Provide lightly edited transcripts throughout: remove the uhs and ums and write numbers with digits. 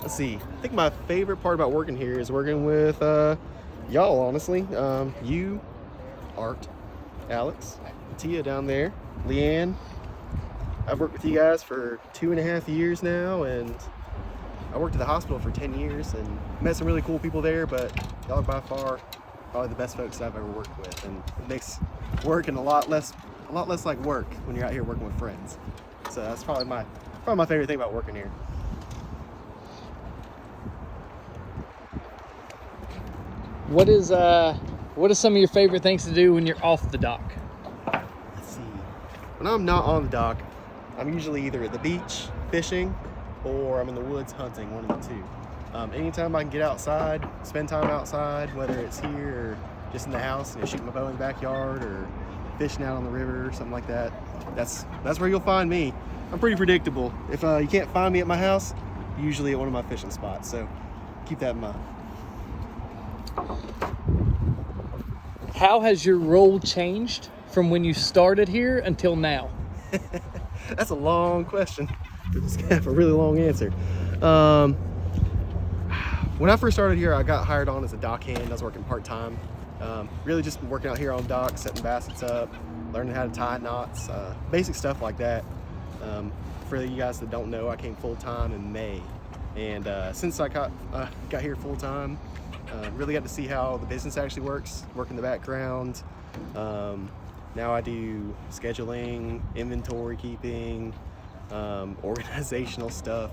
Let's see. I think my favorite part about working here is working with y'all, honestly. You, Art, Alex, Tia down there, Leanne. I've worked with you guys for 2.5 years now, and I worked at the hospital for 10 years and met some really cool people there, but y'all are by far probably the best folks I've ever worked with, and it makes working a lot less like work when you're out here working with friends. So that's probably my favorite thing about working here. What is some of your favorite things to do when you're off the dock? Let's see. When I'm not on the dock, I'm usually either at the beach fishing or I'm in the woods hunting, one of the two. Anytime I can get outside, spend time outside, whether it's here or just in the house, shooting my bow in the backyard or fishing out on the river or something like that, that's where you'll find me. I'm pretty predictable. If you can't find me at my house, usually at one of my fishing spots, so keep that in mind. How has your role changed from when you started here until now? That's a long question. It's gonna have a really long answer. When I first started here, I got hired on as a dockhand. I was working part-time. Really just working out here on dock, setting baskets up, learning how to tie knots, basic stuff like that. For you guys that don't know, I came full-time in May. And since I got here full-time, really got to see how the business actually works, work in the background. Now I do scheduling, inventory keeping, organizational stuff,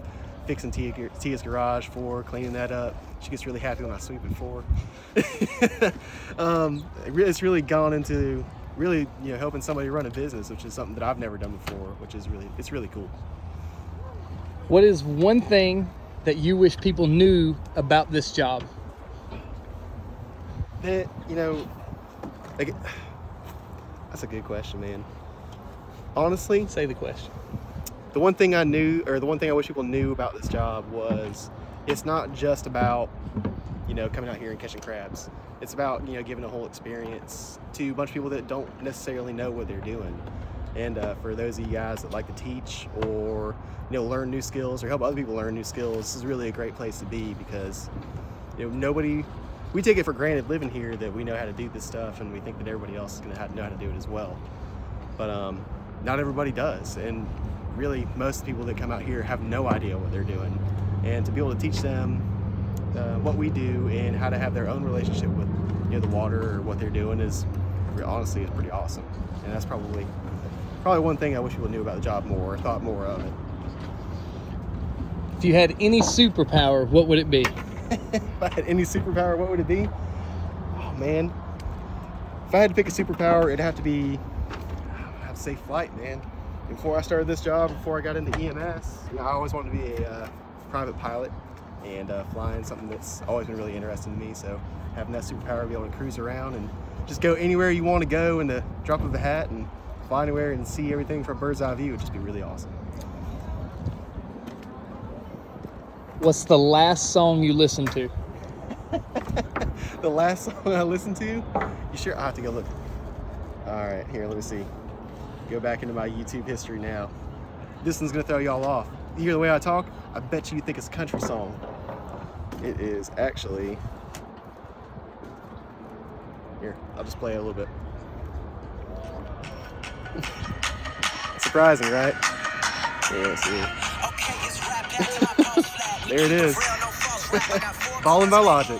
fixing Tia's garage for her, cleaning that up. She gets really happy when I sweep it for her. It's really gone into really, helping somebody run a business, which is something that I've never done before, which is really cool. What is one thing that you wish people knew about this job? That, that's a good question, man. Honestly, Say the question. the one thing I wish people knew about this job was it's not just about, coming out here and catching crabs. It's about, giving a whole experience to a bunch of people that don't necessarily know what they're doing. And for those of you guys that like to teach or, learn new skills or help other people learn new skills, this is really a great place to be because, we take it for granted living here that we know how to do this stuff, and we think that everybody else is going to know how to do it as well. But not everybody does, and really most people that come out here have no idea what they're doing. And to be able to teach them what we do and how to have their own relationship with the water or what they're doing is pretty awesome. And that's probably one thing I wish people knew about the job more or thought more of it. If you had any superpower, what would it be? If I had any superpower, what would it be? Oh man, if I had to pick a superpower, it'd have to be safe flight, man. Before I started this job, before I got into EMS, I always wanted to be a private pilot, and flying something that's always been really interesting to me. So having that superpower to be able to cruise around and just go anywhere you want to go in the drop of a hat and fly anywhere and see everything from a bird's eye view would just be really awesome. What's the last song you listened to? The last song I listened to? You sure? I have to go look. All right, here, let me see. Go back into my YouTube history now. This one's gonna throw y'all off. You hear the way I talk? I bet you think it's a country song. It is actually. Here, I'll just play it a little bit. Surprising, right? Yeah, let's see. There it is. Falling by Logic.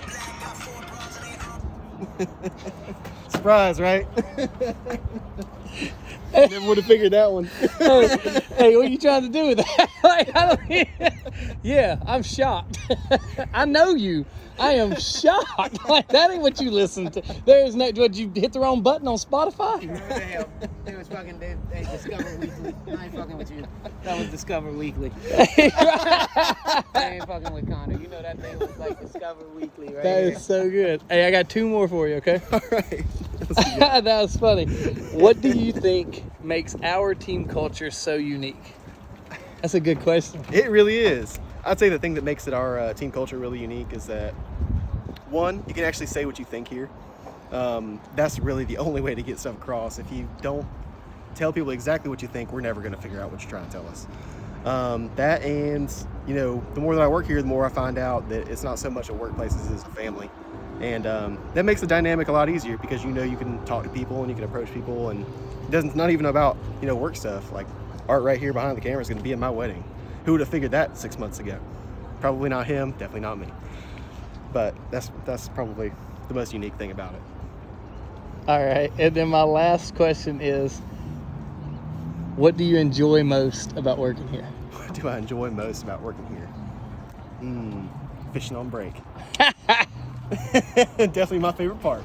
Surprise, right? Never would have figured that one. Hey, what are you trying to do with that? Yeah, I'm shocked. I know you. I am shocked. That ain't what you listen to. There's no. What, you hit the wrong button on Spotify? What the hell? It was fucking Discover Weekly. I ain't fucking with you. That was Discover Weekly. I ain't fucking with Connor. You know that thing was like Discover Weekly, right? That is so good. Hey, I got 2 more for you, okay? All right. That was funny. What do you think makes our team culture so unique? That's a good question. It really is. I'd say the thing that makes it our team culture really unique is that, one, you can actually say what you think here. That's really the only way to get stuff across. If you don't tell people exactly what you think, we're never going to figure out what you're trying to tell us. That and, you know, the more that I work here, the more I find out that it's not so much a workplace as it is a family. And that makes the dynamic a lot easier because, you know, you can talk to people and you can approach people, and it's not even about, you know, work stuff. Like Art right here behind the camera is going to be at my wedding. Who would have figured that 6 months ago? Probably not him, definitely not me. But that's probably the most unique thing about it. All right, and then my last question is, what do you enjoy most about working here? What do I enjoy most about working here? Fishing on break. Definitely my favorite part.